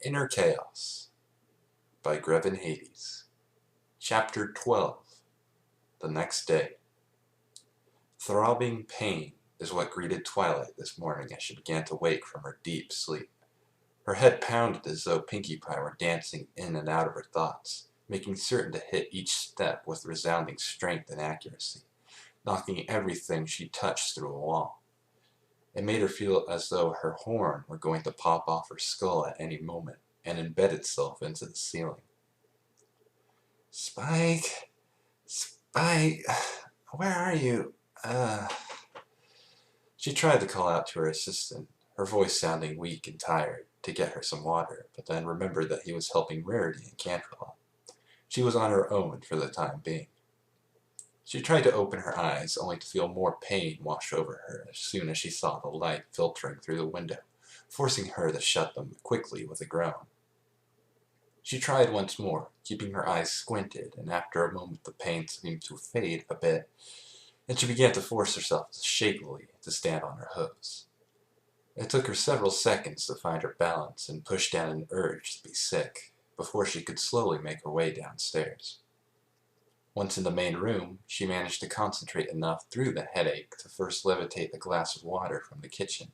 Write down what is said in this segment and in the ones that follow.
Inner Chaos by Grevin Hades. Chapter 12. The Next Day. Throbbing pain is what greeted Twilight this morning as she began to wake from her deep sleep. Her head pounded as though Pinkie Pie were dancing in and out of her thoughts, making certain to hit each step with resounding strength and accuracy, knocking everything she touched through a wall. It made her feel as though her horn were going to pop off her skull at any moment and embed itself into the ceiling. Spike, Spike, where are you? She tried to call out to her assistant, her voice sounding weak and tired, to get her some water, but then remembered that he was helping Rarity and Canterlot. She was on her own for the time being. She tried to open her eyes, only to feel more pain wash over her as soon as she saw the light filtering through the window, forcing her to shut them quickly with a groan. She tried once more, keeping her eyes squinted, and after a moment the pain seemed to fade a bit, and she began to force herself shakily to stand on her hooves. It took her several seconds to find her balance and push down an urge to be sick, before she could slowly make her way downstairs. Once in the main room, she managed to concentrate enough through the headache to first levitate a glass of water from the kitchen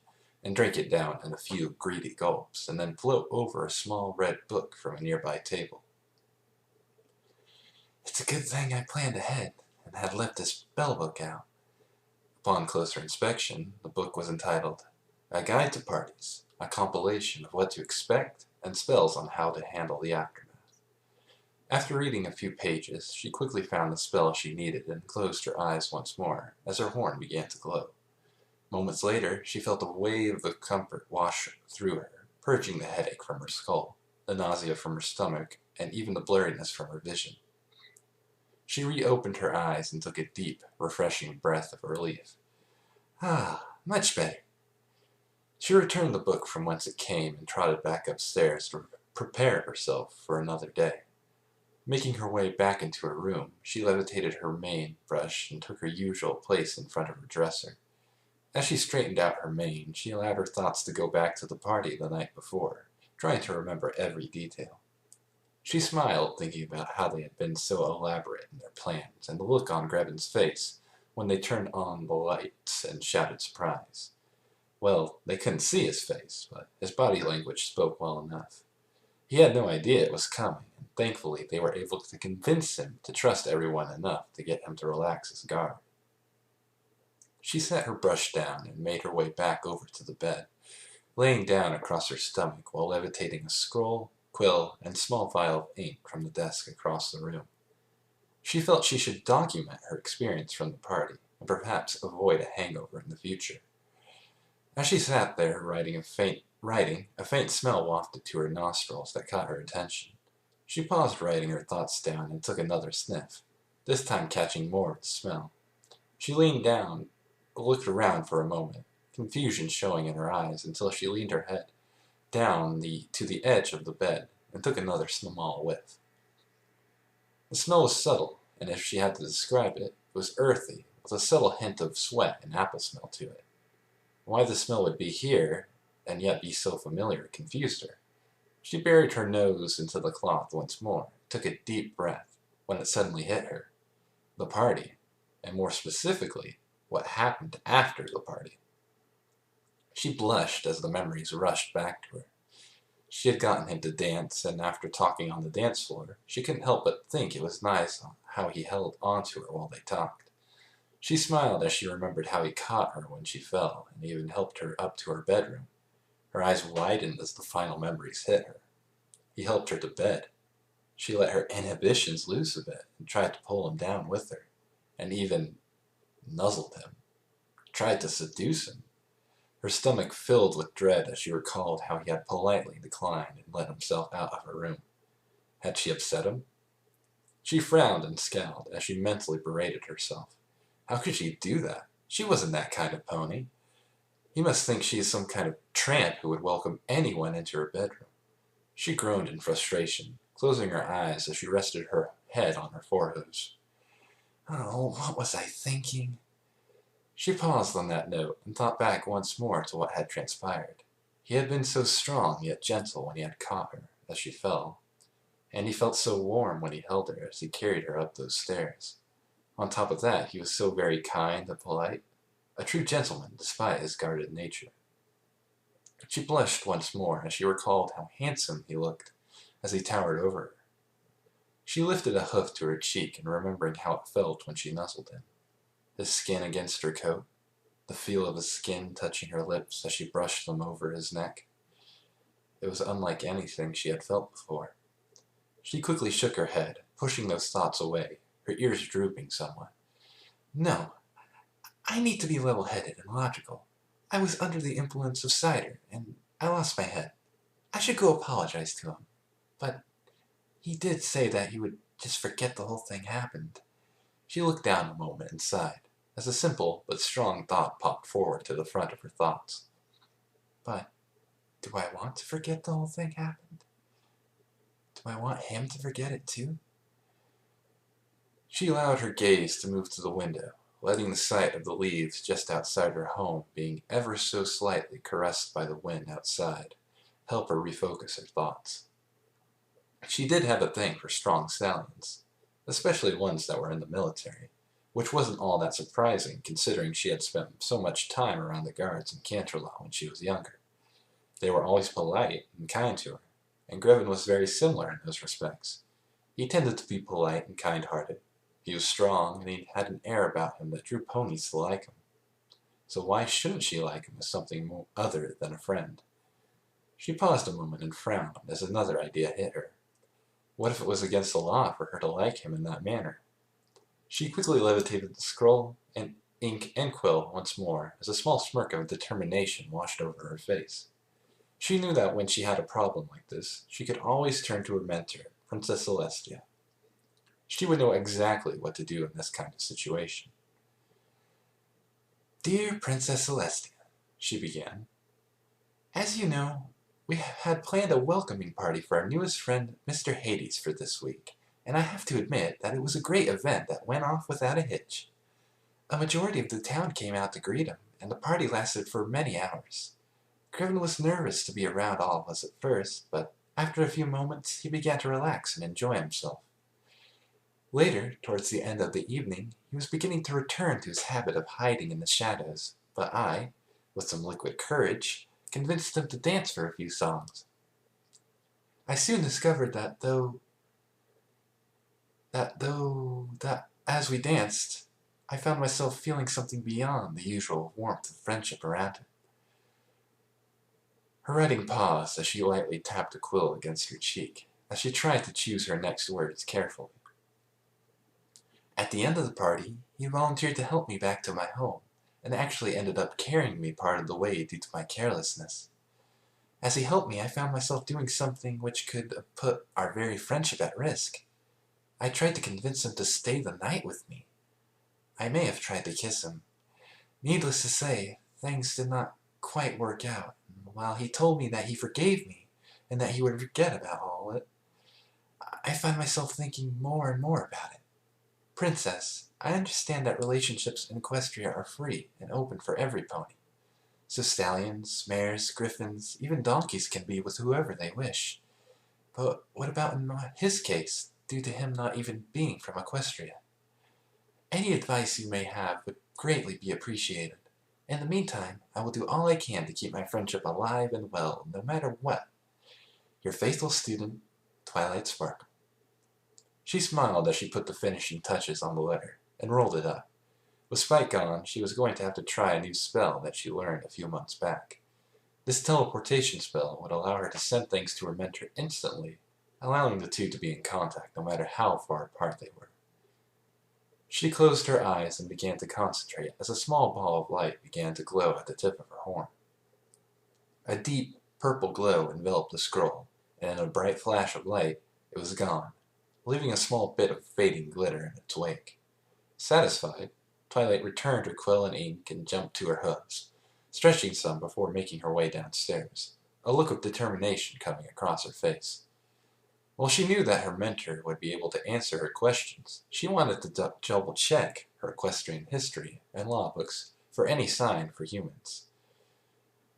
and drink it down in a few greedy gulps, and then float over a small red book from a nearby table. It's a good thing I planned ahead and had left this spellbook out. Upon closer inspection, the book was entitled A Guide to Parties, a compilation of what to expect and spells on how to handle the aftermath. After reading a few pages, she quickly found the spell she needed and closed her eyes once more as her horn began to glow. Moments later, she felt a wave of comfort wash through her, purging the headache from her skull, the nausea from her stomach, and even the blurriness from her vision. She reopened her eyes and took a deep, refreshing breath of relief. Much better. She returned the book from whence it came and trotted back upstairs to prepare herself for another day. Making her way back into her room, she levitated her mane brush and took her usual place in front of her dresser. As she straightened out her mane, she allowed her thoughts to go back to the party the night before, trying to remember every detail. She smiled, thinking about how they had been so elaborate in their plans, and the look on Grevin's face when they turned on the lights and shouted surprise. Well, they couldn't see his face, but his body language spoke well enough. He had no idea it was coming, and thankfully they were able to convince him to trust everyone enough to get him to relax his guard. She set her brush down and made her way back over to the bed, laying down across her stomach while levitating a scroll, quill, and small vial of ink from the desk across the room. She felt she should document her experience from the party, and perhaps avoid a hangover in the future. As she sat there writing, a faint smell wafted to her nostrils that caught her attention. She paused writing her thoughts down and took another sniff, this time catching more of the smell. She leaned down, looked around for a moment, confusion showing in her eyes, until she leaned her head down to the edge of the bed and took another small whiff. The smell was subtle, and if she had to describe it, it was earthy, with a subtle hint of sweat and apple smell to it. Why the smell would be here, and yet be so familiar, confused her. She buried her nose into the cloth once more, took a deep breath, when it suddenly hit her. The party, and more specifically, what happened after the party. She blushed as the memories rushed back to her. She had gotten him to dance, and after talking on the dance floor, she couldn't help but think it was nice how he held on to her while they talked. She smiled as she remembered how he caught her when she fell, and even helped her up to her bedroom. Her eyes widened as the final memories hit her. He helped her to bed. She let her inhibitions loose a bit and tried to pull him down with her, and even nuzzled him, tried to seduce him. Her stomach filled with dread as she recalled how he had politely declined and let himself out of her room. Had she upset him? She frowned and scowled as she mentally berated herself. How could she do that? She wasn't that kind of pony. He must think she is some kind of tramp who would welcome anyone into her bedroom. She groaned in frustration, closing her eyes as she rested her head on her forehead. Oh, what was I thinking? She paused on that note and thought back once more to what had transpired. He had been so strong yet gentle when he had caught her as she fell, and he felt so warm when he held her as he carried her up those stairs. On top of that, he was so very kind and polite, a true gentleman despite his guarded nature. She blushed once more as she recalled how handsome he looked as he towered over her. She lifted a hoof to her cheek and remembering how it felt when she nuzzled him. His skin against her coat, the feel of his skin touching her lips as she brushed them over his neck. It was unlike anything she had felt before. She quickly shook her head, pushing those thoughts away, her ears drooping somewhat. No, I need to be level-headed and logical. I was under the influence of cider, and I lost my head. I should go apologize to him. But he did say that he would just forget the whole thing happened. She looked down a moment and sighed, as a simple but strong thought popped forward to the front of her thoughts. But do I want to forget the whole thing happened? Do I want him to forget it too? She allowed her gaze to move to the window, letting the sight of the leaves just outside her home being ever so slightly caressed by the wind outside help her refocus her thoughts. She did have a thing for strong stallions, especially ones that were in the military, which wasn't all that surprising considering she had spent so much time around the guards in Canterlot when she was younger. They were always polite and kind to her, and Grevin was very similar in those respects. He tended to be polite and kind-hearted. He was strong, and he had an air about him that drew ponies to like him. So why shouldn't she like him as something more other than a friend? She paused a moment and frowned as another idea hit her. What if it was against the law for her to like him in that manner? She quickly levitated the scroll and ink and quill once more as a small smirk of determination washed over her face. She knew that when she had a problem like this, she could always turn to her mentor, Princess Celestia. She would know exactly what to do in this kind of situation. Dear Princess Celestia, she began, as you know, we had planned a welcoming party for our newest friend, Mr. Hades, for this week, and I have to admit that it was a great event that went off without a hitch. A majority of the town came out to greet him, and the party lasted for many hours. Grevin was nervous to be around all of us at first, but after a few moments he began to relax and enjoy himself. Later, towards the end of the evening, he was beginning to return to his habit of hiding in the shadows, but I, with some liquid courage, convinced him to dance for a few songs. I soon discovered that as we danced, I found myself feeling something beyond the usual warmth of friendship around him. Her writing paused as she lightly tapped a quill against her cheek, as she tried to choose her next words carefully. At the end of the party, he volunteered to help me back to my home, and actually ended up carrying me part of the way due to my carelessness. As he helped me, I found myself doing something which could have put our very friendship at risk. I tried to convince him to stay the night with me. I may have tried to kiss him. Needless to say, things did not quite work out, and while he told me that he forgave me, and that he would forget about all it, I find myself thinking more and more about it. Princess, I understand that relationships in Equestria are free and open for every pony. So stallions, mares, griffins, even donkeys can be with whoever they wish. But what about in his case, due to him not even being from Equestria? Any advice you may have would greatly be appreciated. In the meantime, I will do all I can to keep my friendship alive and well, no matter what. Your faithful student, Twilight Sparkle. She smiled as she put the finishing touches on the letter, and rolled it up. With Spike gone, she was going to have to try a new spell that she learned a few months back. This teleportation spell would allow her to send things to her mentor instantly, allowing the two to be in contact no matter how far apart they were. She closed her eyes and began to concentrate as a small ball of light began to glow at the tip of her horn. A deep, purple glow enveloped the scroll, and in a bright flash of light, it was gone, leaving a small bit of fading glitter in its wake. Satisfied, Twilight returned her quill and ink and jumped to her hooves, stretching some before making her way downstairs, a look of determination coming across her face. While she knew that her mentor would be able to answer her questions, she wanted to double-check her equestrian history and law books for any sign for humans.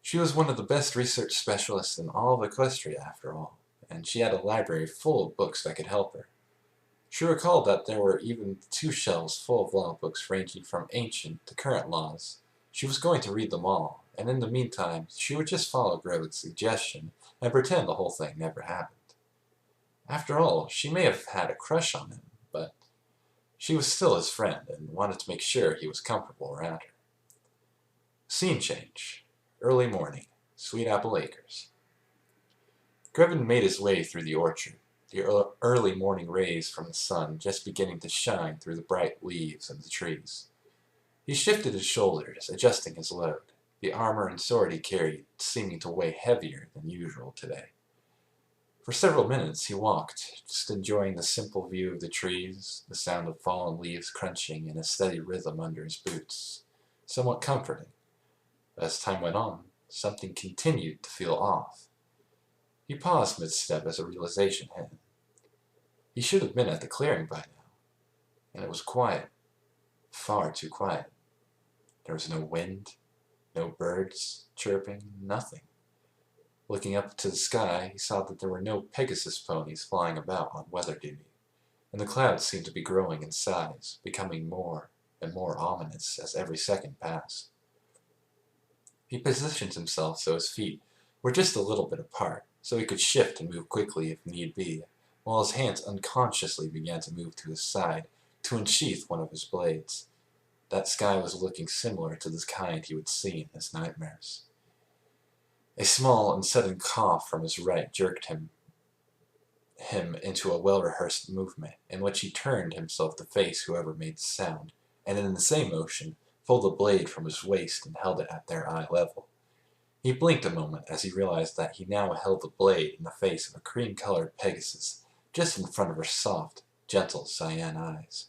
She was one of the best research specialists in all of Equestria, after all, and she had a library full of books that could help her. She recalled that there were even 2 shelves full of law books ranging from ancient to current laws. She was going to read them all, and in the meantime, she would just follow Grevin's suggestion and pretend the whole thing never happened. After all, she may have had a crush on him, but she was still his friend and wanted to make sure he was comfortable around her. Scene change. Early morning. Sweet Apple Acres. Grevin made his way through the orchard, the early morning rays from the sun just beginning to shine through the bright leaves of the trees. He shifted his shoulders, adjusting his load, the armor and sword he carried seeming to weigh heavier than usual today. For several minutes he walked, just enjoying the simple view of the trees, the sound of fallen leaves crunching in a steady rhythm under his boots, somewhat comforting. As time went on, something continued to feel off. He paused mid-step as a realization hit him. He should have been at the clearing by now, and it was quiet, far too quiet. There was no wind, no birds chirping, nothing. Looking up to the sky, he saw that there were no Pegasus ponies flying about on weather duty, and the clouds seemed to be growing in size, becoming more and more ominous as every second passed. He positioned himself so his feet were just a little bit apart, so he could shift and move quickly if need be, while his hands unconsciously began to move to his side to unsheath one of his blades. That sky was looking similar to the kind he would see in his nightmares. A small and sudden cough from his right jerked him into a well-rehearsed movement, in which he turned himself to face whoever made the sound, and in the same motion pulled the blade from his waist and held it at their eye level. He blinked a moment as he realized that he now held the blade in the face of a cream-colored Pegasus, just in front of her soft, gentle cyan eyes.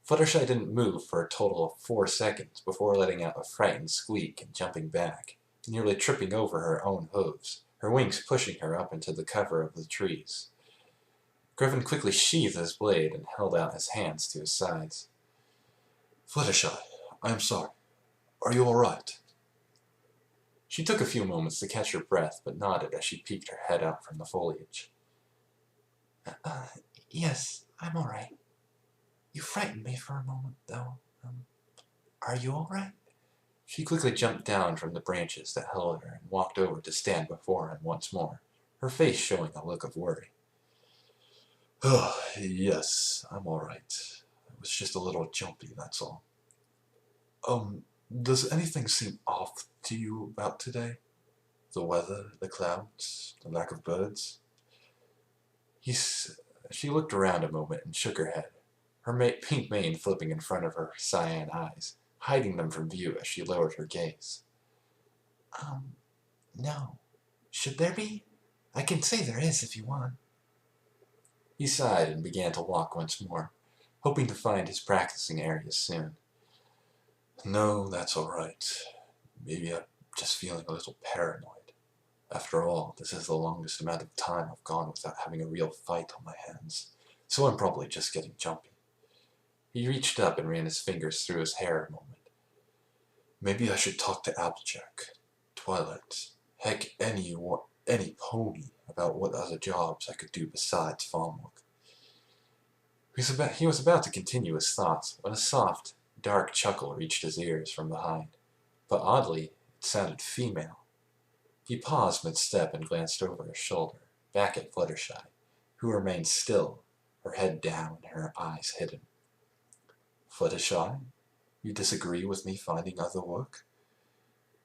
Fluttershy didn't move for a total of 4 seconds before letting out a frightened squeak and jumping back, nearly tripping over her own hooves, her wings pushing her up into the cover of the trees. Grevin quickly sheathed his blade and held out his hands to his sides. "Fluttershy, I am sorry. Are you all right?" She took a few moments to catch her breath, but nodded as she peeked her head out from the foliage. Yes, I'm all right. You frightened me for a moment, though. Are you all right?" She quickly jumped down from the branches that held her and walked over to stand before him once more, her face showing a look of worry. "Oh, yes, I'm all right. I was just a little jumpy, that's all. Does anything seem off to you about today? The weather, the clouds, the lack of birds?" She looked around a moment and shook her head, her pink mane flipping in front of her cyan eyes, hiding them from view as she lowered her gaze. No. Should there be? I can say there is if you want." He sighed and began to walk once more, hoping to find his practicing areas soon. "No, that's all right. Maybe I'm just feeling a little paranoid. After all, this is the longest amount of time I've gone without having a real fight on my hands, so I'm probably just getting jumpy." He reached up and ran his fingers through his hair a moment. "Maybe I should talk to Applejack, Twilight, heck, any pony about what other jobs I could do besides farm work." He was about to continue his thoughts when a soft, dark chuckle reached his ears from behind, but oddly, it sounded female. He paused mid-step and glanced over his shoulder, back at Fluttershy, who remained still, her head down and her eyes hidden. "Fluttershy, you disagree with me finding other work?"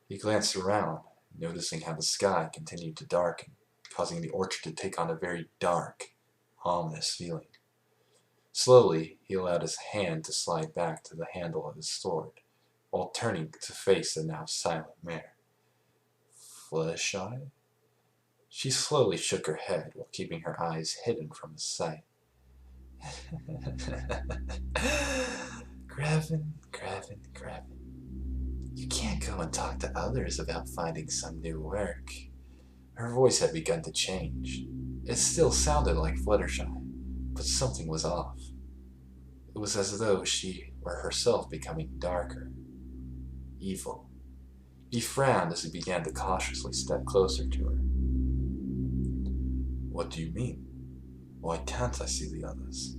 He glanced around, noticing how the sky continued to darken, causing the orchard to take on a very dark, ominous feeling. Slowly, he allowed his hand to slide back to the handle of his sword, while turning to face the now silent mare. "Fluttershy?" She slowly shook her head while keeping her eyes hidden from his sight. Grevin. You can't go and talk to others about finding some new work." Her voice had begun to change. It still sounded like Fluttershy, but something was off. It was as though she were herself becoming darker, evil. He frowned as he began to cautiously step closer to her. What do you mean? Why can't I see the others?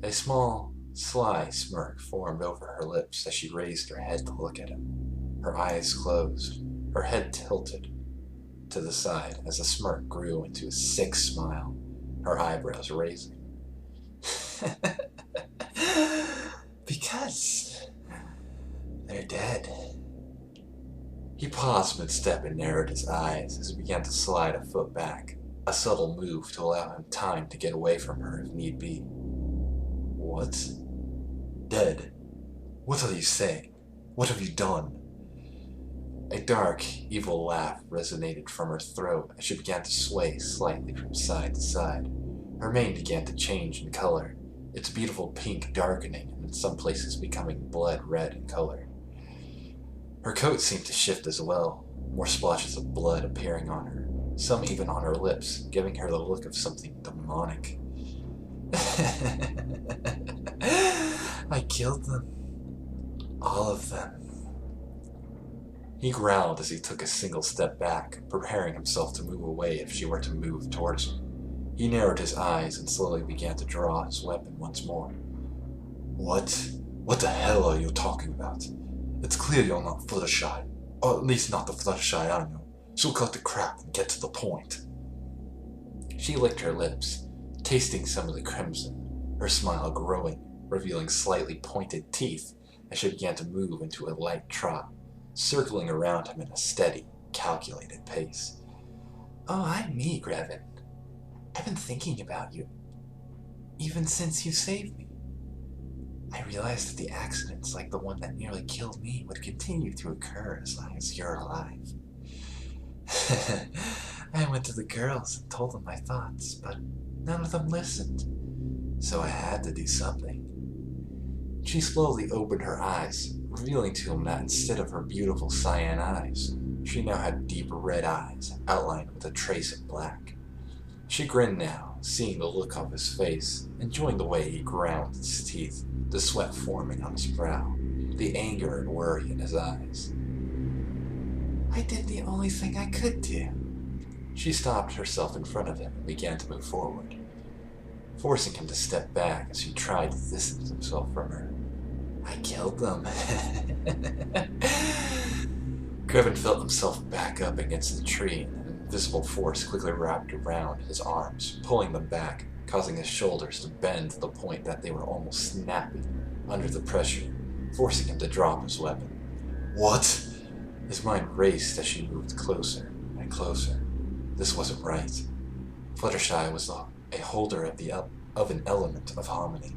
A small, sly smirk formed over her lips as she raised her head to look at him. Her eyes closed, her head tilted to the side as the smirk grew into a sick smile, her eyebrows raising. Because they're dead. He paused mid-step and narrowed his eyes as he began to slide a foot back, a subtle move to allow him time to get away from her if need be. What? Dead? What are you saying? What have you done? A dark, evil laugh resonated from her throat as she began to sway slightly from side to side. Her mane began to change in color, its beautiful pink darkening and in some places becoming blood red in color. Her coat seemed to shift as well, more splotches of blood appearing on her, some even on her lips, giving her the look of something demonic. I killed them. All of them. He growled as he took a single step back, preparing himself to move away if she were to move towards him. He narrowed his eyes and slowly began to draw his weapon once more. What? What the hell are you talking about? It's clear you're not Fluttershy, or at least not the Fluttershy I know, so cut the crap and get to the point. She licked her lips, tasting some of the crimson, her smile growing, revealing slightly pointed teeth as she began to move into a light trot, circling around him in a steady, calculated pace. Oh, I'm me, Grevin. I've been thinking about you, even since you saved me. I realized that the accidents like the one that nearly killed me would continue to occur as long as you're alive. I went to the girls and told them my thoughts, but none of them listened, so I had to do something. She slowly opened her eyes, revealing to him that instead of her beautiful cyan eyes, she now had deep red eyes, outlined with a trace of black. She grinned now, seeing the look on his face, enjoying the way he ground his teeth, the sweat forming on his brow, the anger and worry in his eyes. I did the only thing I could do. She stopped herself in front of him and began to move forward, forcing him to step back as he tried to distance himself from her. I killed them. Grevin felt himself back up against the tree, and an invisible force quickly wrapped around his arms, pulling them back, causing his shoulders to bend to the point that they were almost snapping under the pressure, forcing him to drop his weapon. What? His mind raced as she moved closer and closer. This wasn't right. Fluttershy was a holder of an element of harmony.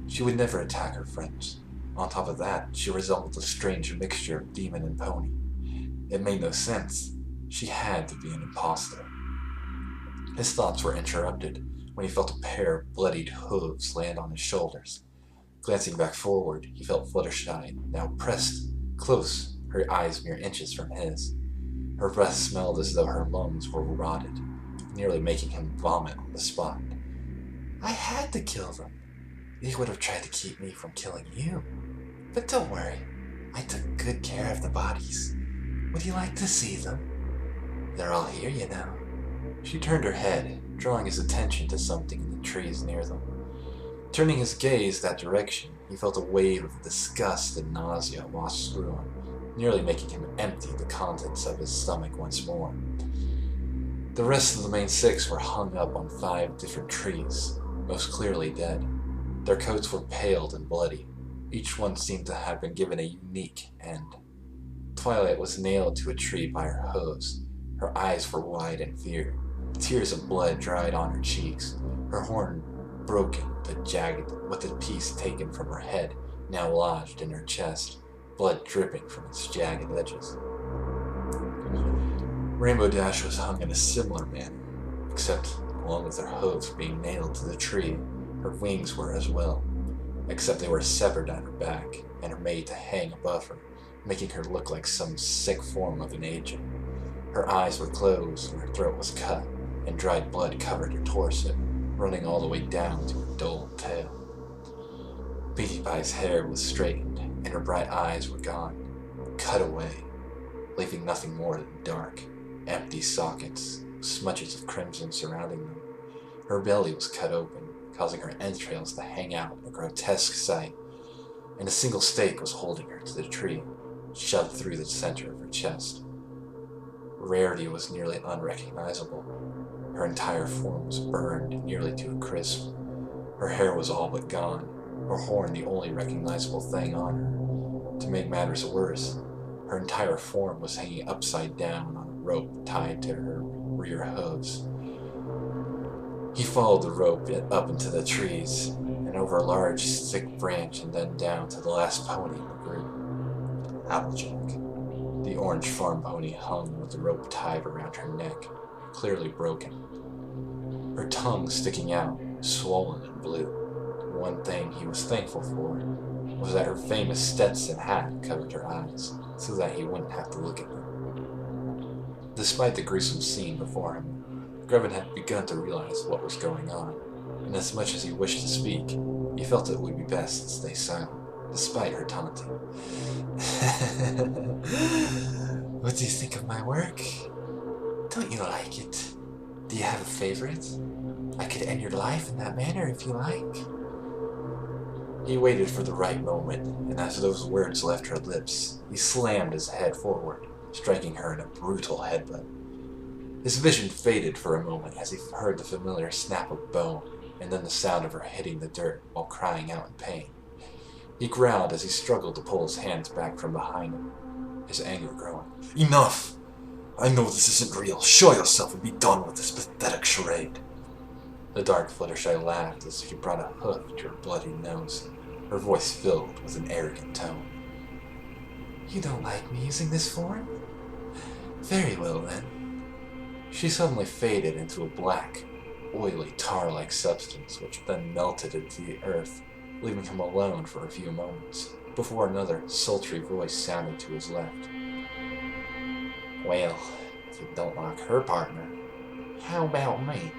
She would never attack her friends. On top of that, she resembled a strange mixture of demon and pony. It made no sense. She had to be an imposter. His thoughts were interrupted when he felt a pair of bloodied hooves land on his shoulders. Glancing back forward, he felt Fluttershy, now pressed close, her eyes mere inches from his. Her breath smelled as though her lungs were rotted, nearly making him vomit on the spot. I had to kill them. They would have tried to keep me from killing you. But don't worry, I took good care of the bodies. Would you like to see them? They're all here, you know. She turned her head, drawing his attention to something in the trees near them. Turning his gaze that direction, he felt a wave of disgust and nausea wash through him, nearly making him empty the contents of his stomach once more. The rest of the main six were hung up on 5 different trees, most clearly dead. Their coats were paled and bloody. Each one seemed to have been given a unique end. Twilight was nailed to a tree by her hooves. Her eyes were wide in fear. Tears of blood dried on her cheeks. Her horn broken, but jagged, with a piece taken from her head, now lodged in her chest, blood dripping from its jagged edges. Rainbow Dash was hung in a similar manner, except along with her hooves being nailed to the tree, her wings were as well, except they were severed on her back and are made to hang above her, making her look like some sick form of an agent. Her eyes were closed and her throat was cut, and dried blood covered her torso, running all the way down to her dull tail. Beady Pie's hair was straightened, and her bright eyes were gone, cut away, leaving nothing more than dark, empty sockets, smudges of crimson surrounding them. Her belly was cut open, causing her entrails to hang out, a grotesque sight, and a single stake was holding her to the tree, shoved through the center of her chest. Rarity was nearly unrecognizable. Her entire form was burned nearly to a crisp. Her hair was all but gone, her horn the only recognizable thing on her. To make matters worse, her entire form was hanging upside down on a rope tied to her rear hooves. He followed the rope up into the trees, and over a large, thick branch, and then down to the last pony in the group, Applejack. The orange farm pony hung with the rope tied around her neck, clearly broken. Her tongue sticking out, swollen and blue. One thing he was thankful for was that her famous Stetson hat covered her eyes, so that he wouldn't have to look at them. Despite the gruesome scene before him, Grevin had begun to realize what was going on, and as much as he wished to speak, he felt it would be best to stay silent, despite her taunting. What do you think of my work? Don't you like it? Do you have a favorite? I could end your life in that manner if you like. He waited for the right moment, and as those words left her lips, he slammed his head forward, striking her in a brutal headbutt. His vision faded for a moment as he heard the familiar snap of bone, and then the sound of her hitting the dirt while crying out in pain. He growled as he struggled to pull his hands back from behind him, his anger growing. Enough! I know this isn't real. Show yourself and be done with this pathetic charade. The dark Fluttershy laughed as she brought a hoof to her bloody nose, her voice filled with an arrogant tone. You don't like me using this form? Very well then. She suddenly faded into a black, oily, tar-like substance which then melted into the earth, leaving him alone for a few moments, before another sultry voice sounded to his left. Well, if you don't like her partner, how about me?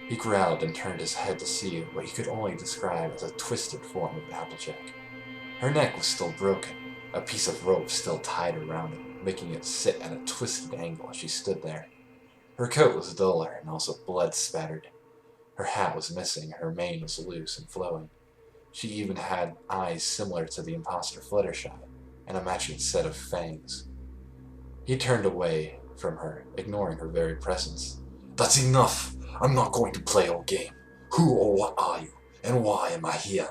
He growled and turned his head to see what he could only describe as a twisted form of Applejack. Her neck was still broken, a piece of rope still tied around it, making it sit at a twisted angle as she stood there. Her coat was duller and also blood-spattered. Her hat was missing, her mane was loose and flowing. She even had eyes similar to the imposter Fluttershy, and a matching set of fangs. He turned away from her, ignoring her very presence. That's enough! I'm not going to play your game. Who or what are you, and why am I here?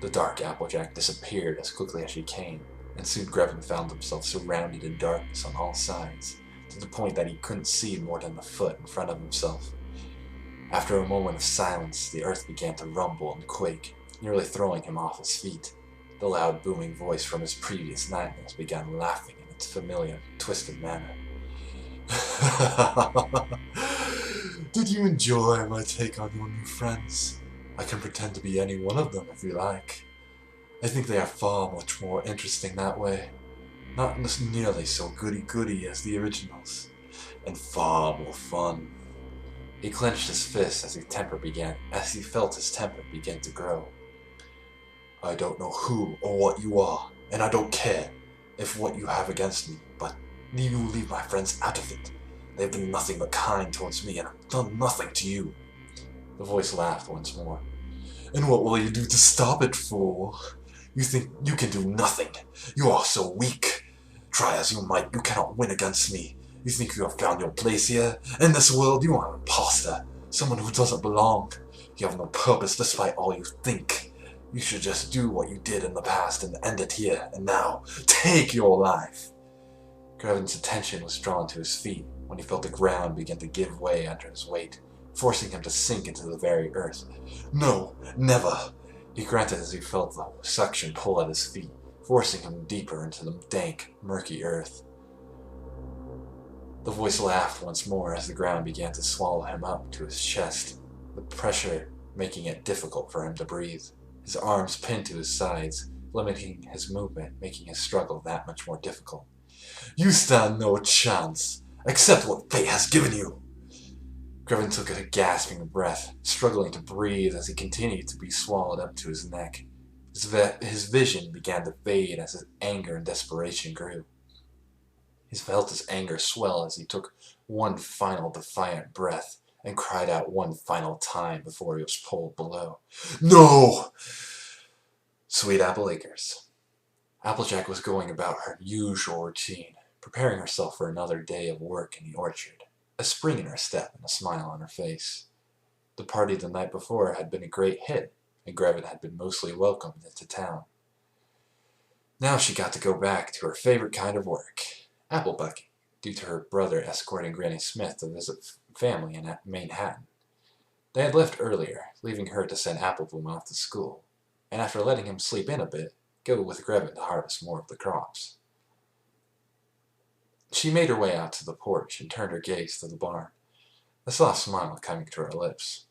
The dark Applejack disappeared as quickly as she came, and soon Grevin found himself surrounded in darkness on all sides, to the point that he couldn't see more than a foot in front of himself. After a moment of silence, the earth began to rumble and quake, nearly throwing him off his feet. The loud booming voice from his previous nightmares began laughing in its familiar, twisted manner. Did you enjoy my take on your new friends? I can pretend to be any one of them if you like. I think they are far much more interesting that way. Not nearly so goody-goody as the originals, and far more fun. He clenched his fist as he felt his temper begin to grow. I don't know who or what you are, and I don't care if what you have against me, but you leave my friends out of it. They've been nothing but kind towards me, and I've done nothing to you. The voice laughed once more. And what will you do to stop it, fool? You think you can do nothing. You are so weak. Try as you might, you cannot win against me. You think you have found your place here? In this world, you are an imposter. Someone who doesn't belong. You have no purpose despite all you think. You should just do what you did in the past and end it here and now. Take your life. Grevin's attention was drawn to his feet when he felt the ground begin to give way under his weight, forcing him to sink into the very earth. No, never. He grunted as he felt the suction pull at his feet, forcing him deeper into the dank, murky earth. The voice laughed once more as the ground began to swallow him up to his chest, the pressure making it difficult for him to breathe. His arms pinned to his sides, limiting his movement, making his struggle that much more difficult. You stand no chance. Accept what fate has given you. Grevin took a gasping breath, struggling to breathe as he continued to be swallowed up to his neck. His vision began to fade as his anger and desperation grew. He felt his anger swell as he took one final defiant breath and cried out one final time before he was pulled below. No! Sweet Apple Acres. Applejack was going about her usual routine, preparing herself for another day of work in the orchard, a spring in her step and a smile on her face. The party the night before had been a great hit, and Grevin had been mostly welcomed into town. Now she got to go back to her favorite kind of work, apple bucking, due to her brother escorting Granny Smith to visit family in Manhattan. They had left earlier, leaving her to send Applebloom off to school, and after letting him sleep in a bit, go with Grevin to harvest more of the crops. She made her way out to the porch and turned her gaze to the barn, a soft smile coming to her lips.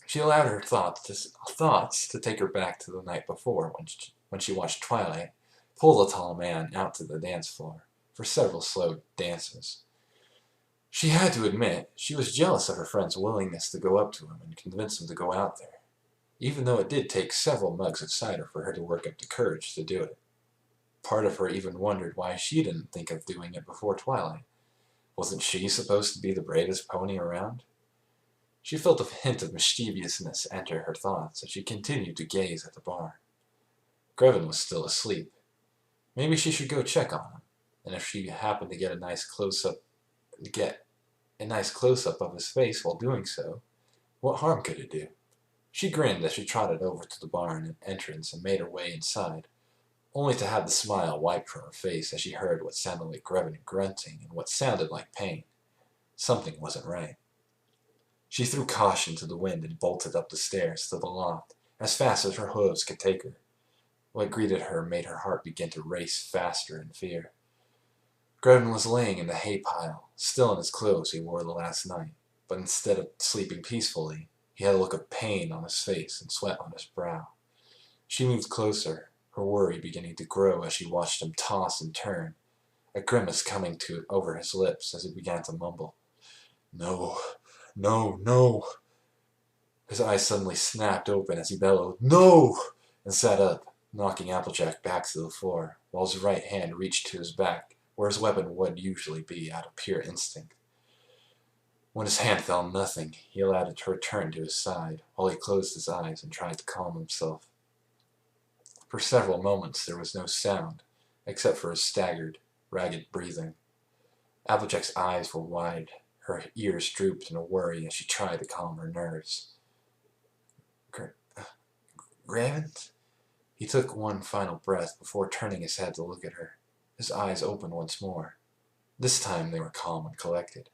She allowed her thoughts to take her back to the night before when she watched Twilight pull the tall man out to the dance floor for several slow dances. She had to admit she was jealous of her friend's willingness to go up to him and convince him to go out there, even though it did take several mugs of cider for her to work up the courage to do it. Part of her even wondered why she didn't think of doing it before Twilight. Wasn't she supposed to be the bravest pony around? She felt a hint of mischievousness enter her thoughts as she continued to gaze at the barn. Grevin was still asleep. Maybe she should go check on him, and if she happened to get a nice close-up of his face while doing so, what harm could it do? She grinned as she trotted over to the barn entrance and made her way inside, only to have the smile wiped from her face as she heard what sounded like Grevin grunting and what sounded like pain. Something wasn't right. She threw caution to the wind and bolted up the stairs to the loft as fast as her hooves could take her. What greeted her made her heart begin to race faster in fear. Grevin was laying in the hay pile, still in his clothes he wore the last night, but instead of sleeping peacefully, he had a look of pain on his face and sweat on his brow. She moved closer, her worry beginning to grow as she watched him toss and turn, a grimace coming over his lips as he began to mumble, "No, no, no." His eyes suddenly snapped open as he bellowed, "No!" and sat up, knocking Applejack back to the floor, while his right hand reached to his back, where his weapon would usually be out of pure instinct. When his hand found nothing, he allowed it to return to his side, while he closed his eyes and tried to calm himself. For several moments there was no sound, except for his staggered, ragged breathing. Applejack's eyes were wide, her ears drooped in a worry as she tried to calm her nerves. Grevin? He took one final breath before turning his head to look at her, his eyes open once more. This time they were calm and collected.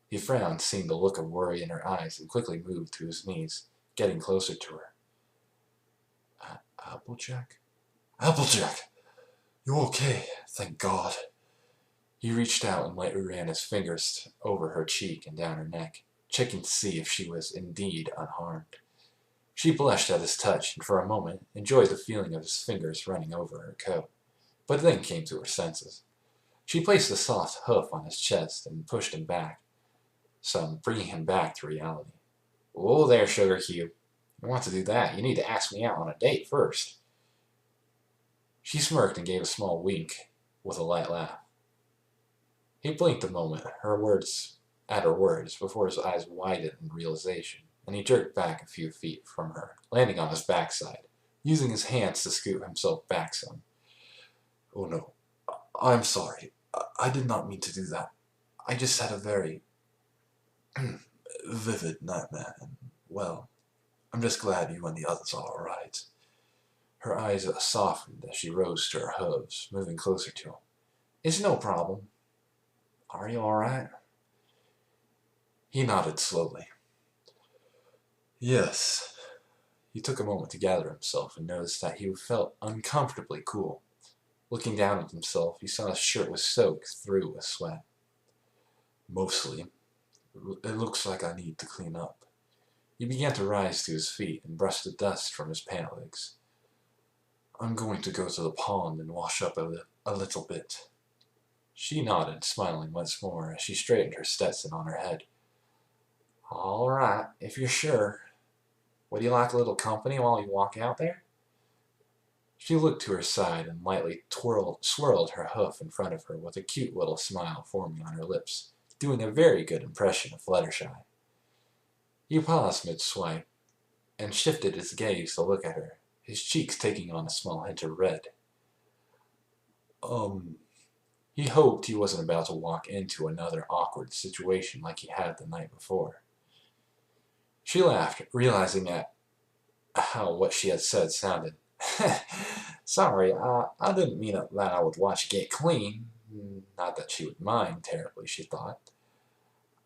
He frowned, seeing the look of worry in her eyes, and quickly moved to his knees, getting closer to her. Applejack? Applejack! You okay? Thank God. He reached out and lightly ran his fingers over her cheek and down her neck, checking to see if she was indeed unharmed. She blushed at his touch and for a moment enjoyed the feeling of his fingers running over her coat, but then came to her senses. She placed a soft hoof on his chest and pushed him back, bringing him back to reality. "Whoa there, Sugar Cube. You want to do that, you need to ask me out on a date first." She smirked and gave a small wink with a light laugh. He blinked a moment at her words before his eyes widened in realization, and he jerked back a few feet from her, landing on his backside, using his hands to scoot himself back some. "Oh no, I'm sorry. I did not mean to do that. I just had a very vivid nightmare, and, well, I'm just glad you and the others are all right." Her eyes softened as she rose to her hooves, moving closer to him. "It's no problem. Are you all right?" He nodded slowly. "Yes." He took a moment to gather himself and noticed that he felt uncomfortably cool. Looking down at himself, he saw his shirt was soaked through with sweat. "Mostly. It looks like I need to clean up." He began to rise to his feet and brush the dust from his pant legs. "I'm going to go to the pond and wash up a little bit." She nodded, smiling once more as she straightened her Stetson on her head. "All right, if you're sure. Would you like a little company while you walk out there?" She looked to her side and lightly swirled her hoof in front of her with a cute little smile forming on her lips, doing a very good impression of Fluttershy. He paused mid-swipe and shifted his gaze to look at her, his cheeks taking on a small hint of red. He hoped he wasn't about to walk into another awkward situation like he had the night before. She laughed, realizing at how what she had said sounded. Sorry, I didn't mean that I would watch you get clean. Not that she would mind terribly, she thought.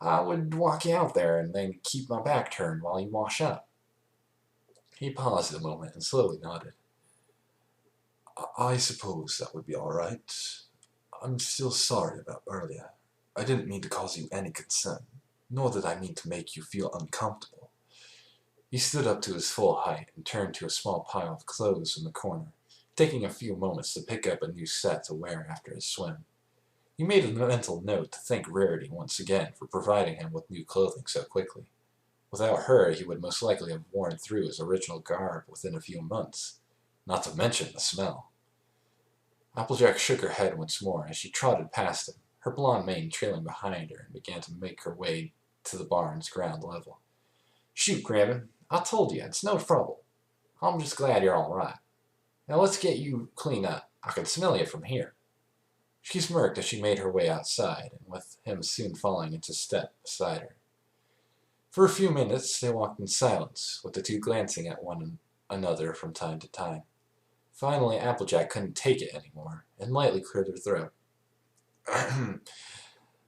I would walk you out there and then keep my back turned while you wash up. He paused a moment and slowly nodded. I suppose that would be all right. I'm still sorry about earlier. I didn't mean to cause you any concern, nor did I mean to make you feel uncomfortable. He stood up to his full height and turned to a small pile of clothes in the corner, taking a few moments to pick up a new set to wear after his swim. He made a mental note to thank Rarity once again for providing him with new clothing so quickly. Without her, he would most likely have worn through his original garb within a few months, not to mention the smell. Applejack shook her head once more as she trotted past him, her blonde mane trailing behind her, and began to make her way to the barn's ground level. Shoot, Grabbin', I told you, it's no trouble. I'm just glad you're all right. Now let's get you cleaned up. I can smell you from here. She smirked as she made her way outside, and with him soon falling into step beside her. For a few minutes they walked in silence, with the two glancing at one another from time to time. Finally, Applejack couldn't take it anymore, and lightly cleared her throat.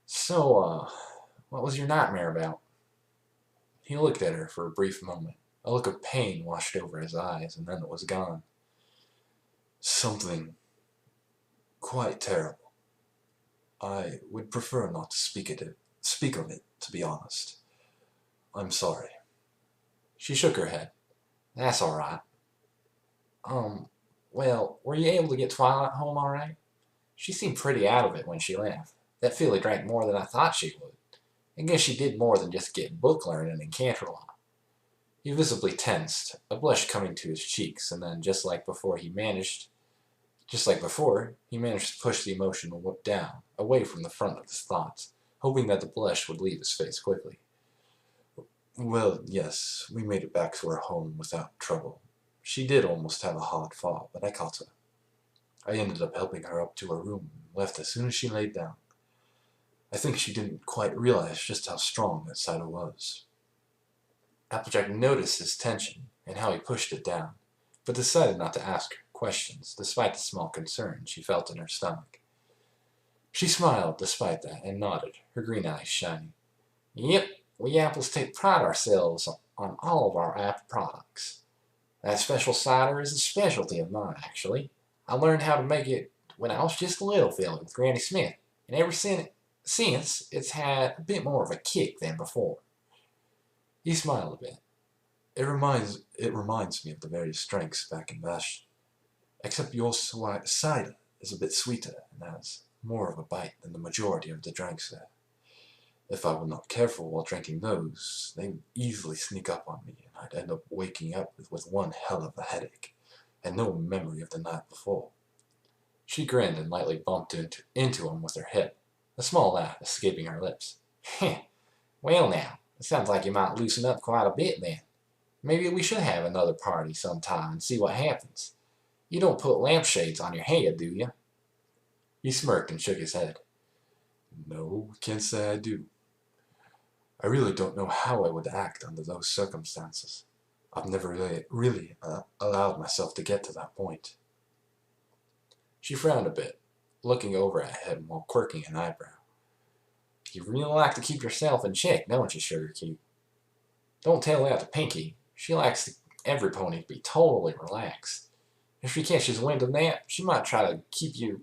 So, what was your nightmare about? He looked at her for a brief moment. A look of pain washed over his eyes, and then it was gone. Something quite terrible. I would prefer not to speak of it, to be honest. I'm sorry. She shook her head. That's all right. Well, were you able to get Twilight home all right? She seemed pretty out of it when she left. That filly drank more than I thought she would. I guess she did more than just get book learning and canter a lot. He visibly tensed, a blush coming to his cheeks, and then, just like before, he managed to push the emotional whip down, away from the front of his thoughts, hoping that the blush would leave his face quickly. Well, yes, we made it back to her home without trouble. She did almost have a hard fall, but I caught her. I ended up helping her up to her room and left as soon as she laid down. I think she didn't quite realize just how strong that cider was. Applejack noticed his tension and how he pushed it down, but decided not to ask her questions, despite the small concern she felt in her stomach. She smiled despite that and nodded, her green eyes shining. Yep, we apples take pride ourselves on all of our apple products. That special cider is a specialty of mine, actually. I learned how to make it when I was just a little fella with Granny Smith, and ever since it's had a bit more of a kick than before. He smiled a bit. It reminds me of the various drinks back in Bastion. Except your cider is a bit sweeter and has more of a bite than the majority of the drinks there. If I were not careful while drinking those, they would easily sneak up on me, and I'd end up waking up with one hell of a headache, and no memory of the night before. She grinned and lightly bumped into him with her hip, a small laugh escaping her lips. Heh, well now, it sounds like you might loosen up quite a bit then. Maybe we should have another party sometime and see what happens. You don't put lampshades on your head, do you? He smirked and shook his head. No, can't say I do. I really don't know how I would act under those circumstances. I've never really allowed myself to get to that point. She frowned a bit, looking over at him while quirking an eyebrow. You really like to keep yourself in check, don't you, Sugar Cube? Don't tell that to Pinky. She likes every pony to be totally relaxed. If she catches wind of that, she might try to keep you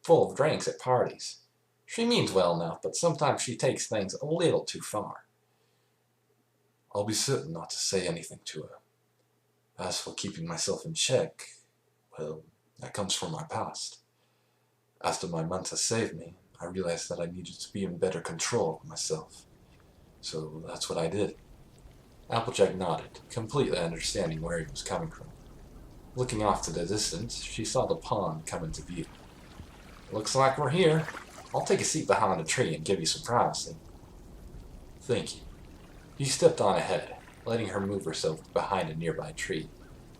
full of drinks at parties. She means well enough, but sometimes she takes things a little too far. I'll be certain not to say anything to her. As for keeping myself in check, well, that comes from my past. After my Manta saved me, I realized that I needed to be in better control of myself. So that's what I did. Applejack nodded, completely understanding where he was coming from. Looking off to the distance, she saw the pond come into view. "Looks like we're here. I'll take a seat behind a tree and give you some privacy." "Thank you." He stepped on ahead, letting her move herself behind a nearby tree.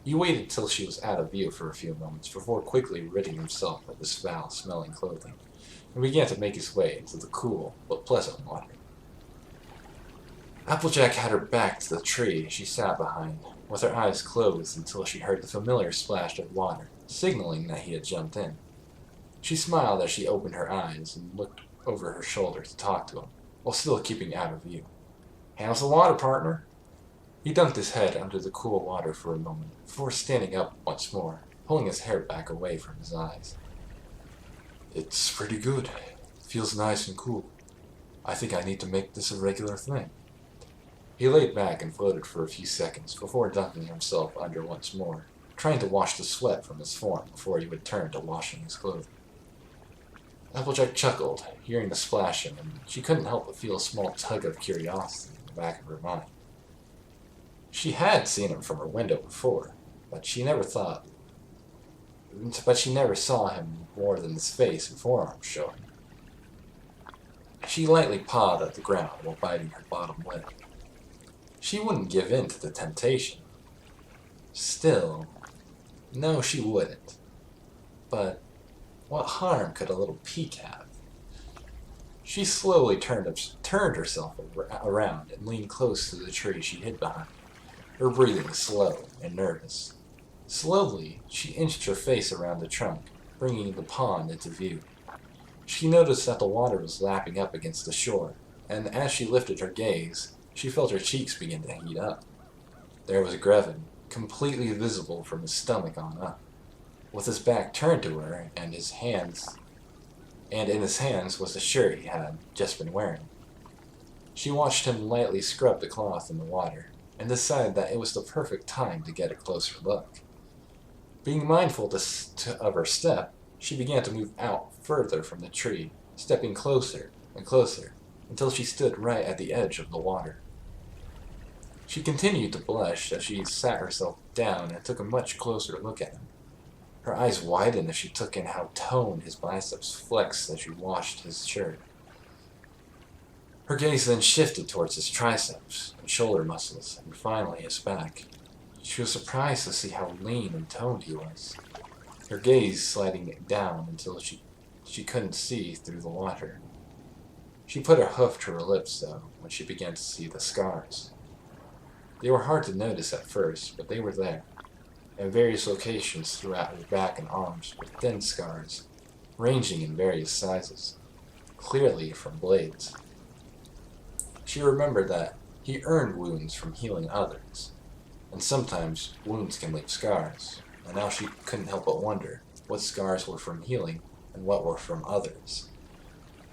He waited till she was out of view for a few moments before quickly ridding himself of his foul-smelling clothing, and began to make his way into the cool but pleasant water. Applejack had her back to the tree she sat behind, with her eyes closed until she heard the familiar splash of water, signaling that he had jumped in. She smiled as she opened her eyes and looked over her shoulder to talk to him, while still keeping out of view. "How's the water, partner?" He dunked his head under the cool water for a moment, before standing up once more, pulling his hair back away from his eyes. "It's pretty good. Feels nice and cool. I think I need to make this a regular thing." He laid back and floated for a few seconds before dunking himself under once more, trying to wash the sweat from his form before he would turn to washing his clothing. Applejack chuckled, hearing the splashing, and she couldn't help but feel a small tug of curiosity in the back of her mind. She had seen him from her window before, but she never saw him more than his face and forearms showing. She lightly pawed at the ground while biting her bottom lip. She wouldn't give in to the temptation. Still, no, she wouldn't. But what harm could a little peek have? She slowly turned herself around and leaned close to the tree she hid behind, her breathing slow and nervous. Slowly, she inched her face around the trunk, bringing the pond into view. She noticed that the water was lapping up against the shore, and as she lifted her gaze, she felt her cheeks begin to heat up. There was Grevin, completely visible from his stomach on up, with his back turned to her, and in his hands was the shirt he had just been wearing. She watched him lightly scrub the cloth in the water, and decided that it was the perfect time to get a closer look. Being mindful of her step, she began to move out further from the tree, stepping closer and closer, until she stood right at the edge of the water. She continued to blush as she sat herself down and took a much closer look at him. Her eyes widened as she took in how toned his biceps flexed as she washed his shirt. Her gaze then shifted towards his triceps and shoulder muscles, and finally his back. She was surprised to see how lean and toned he was, her gaze sliding down until she couldn't see through the water. She put her hoof to her lips, though, when she began to see the scars. They were hard to notice at first, but they were there, in various locations throughout her back and arms, with thin scars, ranging in various sizes, clearly from blades. She remembered that he earned wounds from healing others, and sometimes wounds can leave scars, and now she couldn't help but wonder what scars were from healing and what were from others.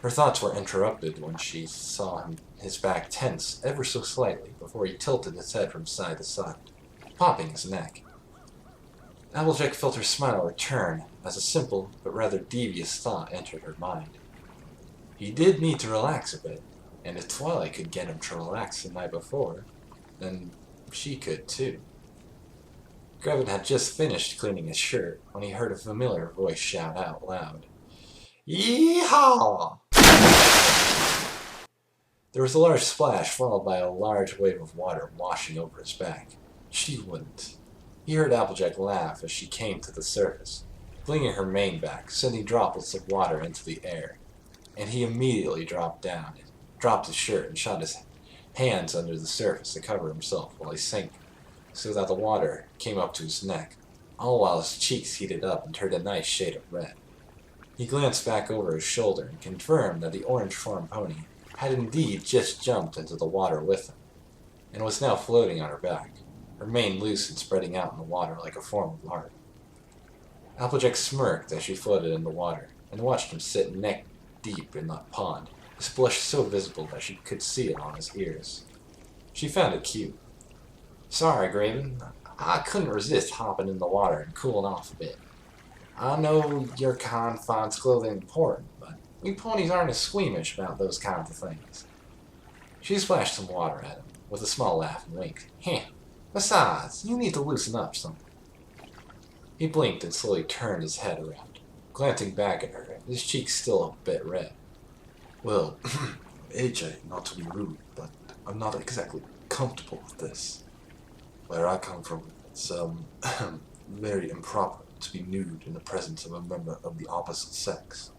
Her thoughts were interrupted when she saw his back tense ever so slightly before he tilted his head from side to side, popping his neck. Applejack felt her smile return as a simple but rather devious thought entered her mind. He did need to relax a bit, and if Twilight could get him to relax the night before, then she could too. Grevin had just finished cleaning his shirt when he heard a familiar voice shout out loud, "Yee-haw!" There was a large splash followed by a large wave of water washing over his back. She wouldn't. He heard Applejack laugh as she came to the surface, flinging her mane back, sending droplets of water into the air, and he immediately dropped his shirt and shot his hands under the surface to cover himself while he sank so that the water came up to his neck, all while his cheeks heated up and turned a nice shade of red. He glanced back over his shoulder and confirmed that the orange farm pony had indeed just jumped into the water with him, and was now floating on her back, her mane loose and spreading out in the water like a form of art. Applejack smirked as she floated in the water, and watched him sit neck deep in the pond, his blush so visible that she could see it on his ears. She found it cute. "Sorry, Graven. I couldn't resist hopping in the water and cooling off a bit. I know your kind finds clothing important, but we ponies aren't as squeamish about those kinds of things." She splashed some water at him, with a small laugh, and winked. "Heh. Besides, you need to loosen up some." He blinked and slowly turned his head around, glancing back at her, his cheeks still a bit red. Well, AJ, not to be rude, but I'm not exactly comfortable with this. Where I come from, it's, very improper to be nude in the presence of a member of the opposite sex.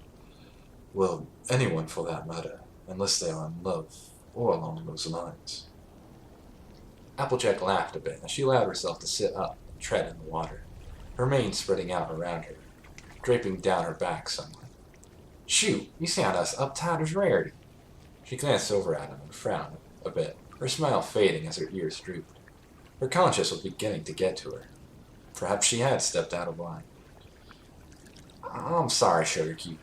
Well, anyone for that matter, unless they are in love, or along those lines. Applejack laughed a bit as she allowed herself to sit up and tread in the water, her mane spreading out around her, draping down her back somewhat. Shoot, you sound as uptight as Rarity. She glanced over at him and frowned a bit, her smile fading as her ears drooped. Her conscience was beginning to get to her. Perhaps she had stepped out of line. I'm sorry, Sugarcube.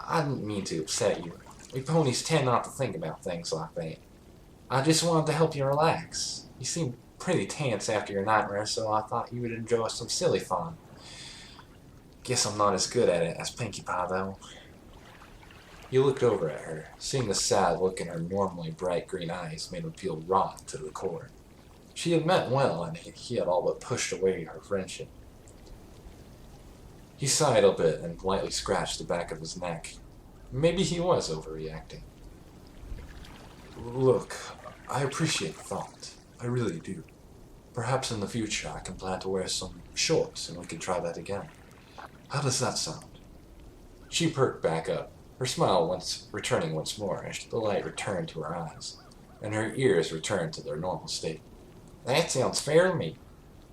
I didn't mean to upset you. We ponies tend not to think about things like that. I just wanted to help you relax. You seemed pretty tense after your nightmare, so I thought you would enjoy some silly fun. Guess I'm not as good at it as Pinkie Pie, though. He looked over at her, seeing the sad look in her normally bright green eyes made him feel rotten to the core. She had meant well, and he had all but pushed away her friendship. He sighed a bit and lightly scratched the back of his neck. Maybe he was overreacting. Look, I appreciate the thought. I really do. Perhaps in the future I can plan to wear some shorts and we can try that again. How does that sound? She perked back up, her smile returning once more as the light returned to her eyes, and her ears returned to their normal state. That sounds fair to me.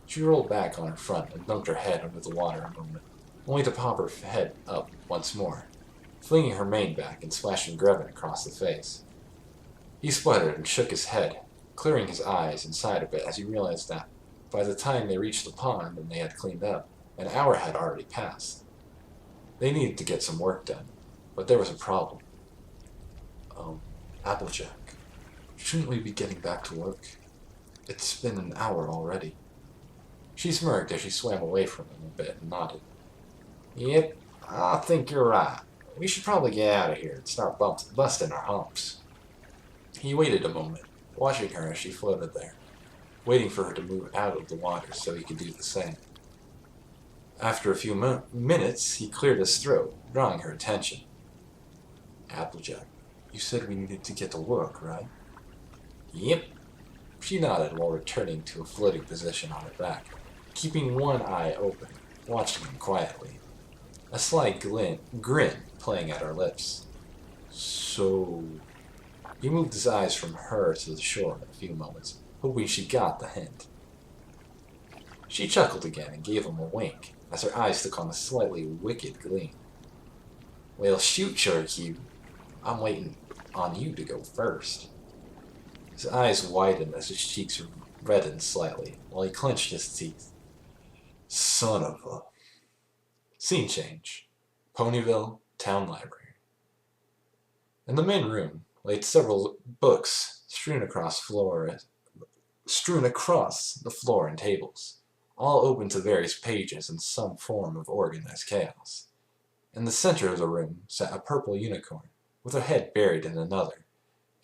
She rolled back on her front and dunked her head under the water a moment, only to pop her head up once more, flinging her mane back and splashing Grevin across the face. He sputtered and shook his head, clearing his eyes and sighed a bit as he realized that, by the time they reached the pond and they had cleaned up, an hour had already passed. They needed to get some work done, but there was a problem. Applejack, shouldn't we be getting back to work? It's been an hour already. She smirked as she swam away from him a bit and nodded. Yep, I think you're right. We should probably get out of here and start busting our humps. He waited a moment, watching her as she floated there, waiting for her to move out of the water so he could do the same. After a few minutes, he cleared his throat, drawing her attention. Applejack, you said we needed to get to work, right? Yep. She nodded while returning to a floating position on her back, keeping one eye open, watching him quietly, a slight grin playing at her lips. So... He moved his eyes from her to the shore in a few moments, hoping she got the hint. She chuckled again and gave him a wink, as her eyes took on a slightly wicked gleam. Well, shoot, Sugarcube. I'm waiting on you to go first. His eyes widened as his cheeks reddened slightly, while he clenched his teeth. Son of a... Scene change. Ponyville Town Library. In the main room laid several books strewn across the floor and tables, all open to various pages in some form of organized chaos. In the center of the room sat a purple unicorn, with her head buried in another,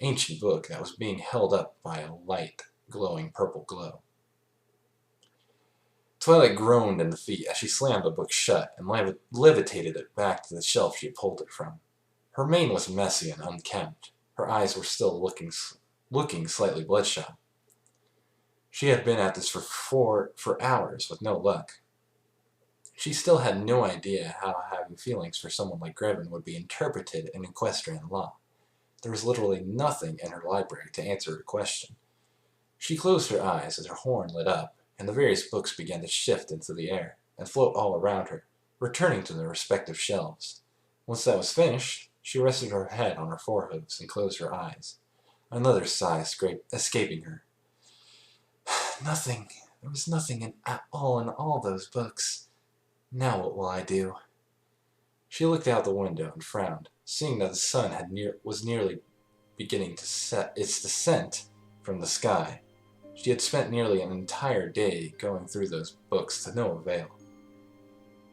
ancient book that was being held up by a light, glowing purple glow. Twilight groaned in defeat as she slammed the book shut and levitated it back to the shelf she had pulled it from. Her mane was messy and unkempt. Her eyes were still looking slightly bloodshot. She had been at this for hours with no luck. She still had no idea how having feelings for someone like Grevin would be interpreted in equestrian law. There was literally nothing in her library to answer her question. She closed her eyes as her horn lit up, and the various books began to shift into the air and float all around her, returning to their respective shelves. Once that was finished, she rested her head on her forehooves and closed her eyes, another sigh escaping her. Nothing. There was nothing at all in all those books. Now what will I do? She looked out the window and frowned, seeing that the sun was nearly beginning to set its descent from the sky. She had spent nearly an entire day going through those books to no avail.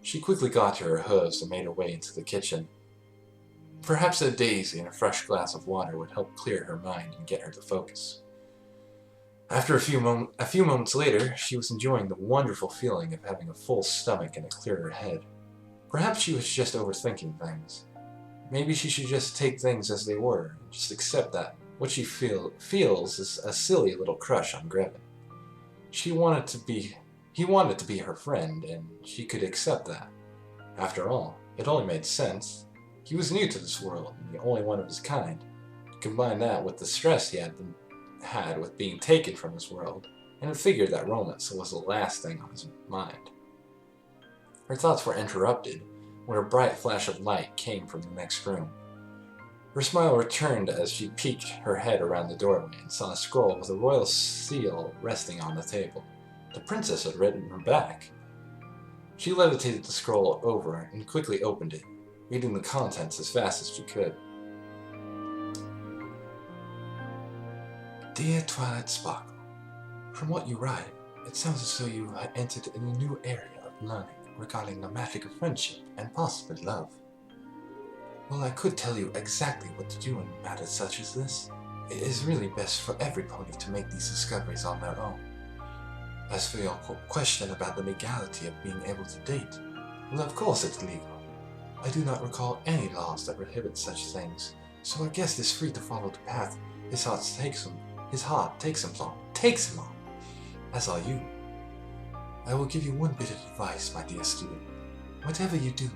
She quickly got to her hooves and made her way into the kitchen. Perhaps a daisy and a fresh glass of water would help clear her mind and get her to focus. After a few moments later, she was enjoying the wonderful feeling of having a full stomach and a clearer head. Perhaps she was just overthinking things. Maybe she should just take things as they were, and just accept that what she feels is a silly little crush on Grevin. He wanted to be her friend, and she could accept that. After all, it only made sense. He was new to this world, and the only one of his kind. Combine that with the stress he had with being taken from his world, and it figured that romance was the last thing on his mind. Her thoughts were interrupted when a bright flash of light came from the next room. Her smile returned as she peeked her head around the doorway and saw a scroll with a royal seal resting on the table. The princess had written her back. She levitated the scroll over and quickly opened it, reading the contents as fast as she could. Dear Twilight Sparkle, from what you write, it sounds as though you had entered in a new area of learning regarding the magic of friendship and possibly love. Well, I could tell you exactly what to do in matters such as this. It is really best for every pony to make these discoveries on their own. As for your question about the legality of being able to date, well, of course it's legal. I do not recall any laws that prohibit such things, so our guest is free to follow the path his heart takes him on, as are you. I will give you one bit of advice, my dear student. Whatever you do,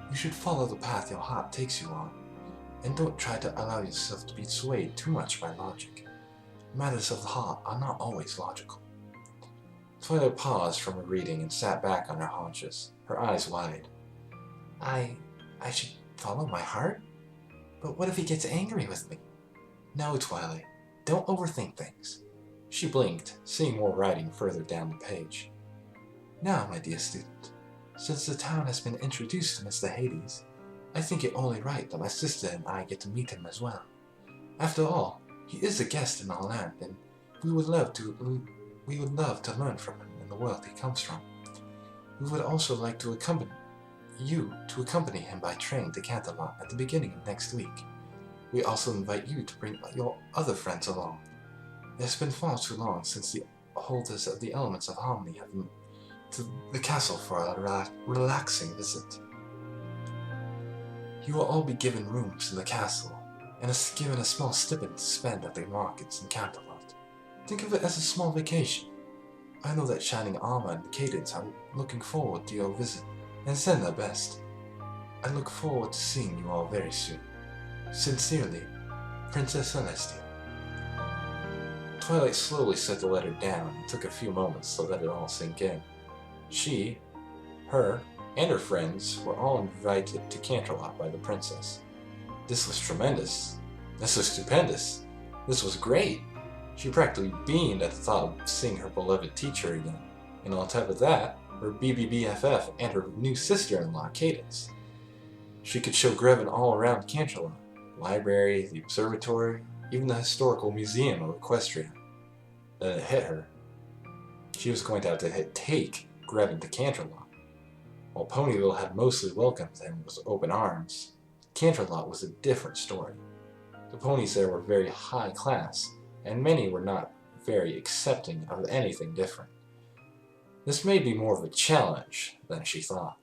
you should follow the path your heart takes you on, and don't try to allow yourself to be swayed too much by logic. Matters of the heart are not always logical. Twilight paused from her reading and sat back on her haunches, her eyes wide. I should follow my heart? But what if he gets angry with me? No, Twilight, don't overthink things. She blinked, seeing more writing further down the page. Now, my dear student, since the town has been introduced to Mr. Hades, I think it only right that my sister and I get to meet him as well. After all, he is a guest in our land, and we would love to learn from him and the world he comes from. We would also like to accompany him by train to Canterlot at the beginning of next week. We also invite you to bring your other friends along. It has been far too long since the holders of the Elements of Harmony have been to the castle for a relaxing visit. You will all be given rooms in the castle, and given a small stipend to spend at the markets in Canterlot. Think of it as a small vacation. I know that Shining Armor and Cadence are looking forward to your visit, and send their best. I look forward to seeing you all very soon. Sincerely, Princess Celestia. Twilight slowly set the letter down and took a few moments to let it all sink in. She, her, and her friends were all invited to Canterlot by the princess. This was tremendous. This was stupendous. This was great. She practically beamed at the thought of seeing her beloved teacher again, and on top of that, her BBBFF and her new sister-in-law, Cadence. She could show Grevin all around Canterlot, the library, the observatory, even the historical museum of Equestria. Then it hit her. She was going to have to take Grevin to Canterlot. While Ponyville had mostly welcomed him with open arms, Canterlot was a different story. The ponies there were very high class, and many were not very accepting of anything different. This may be more of a challenge than she thought.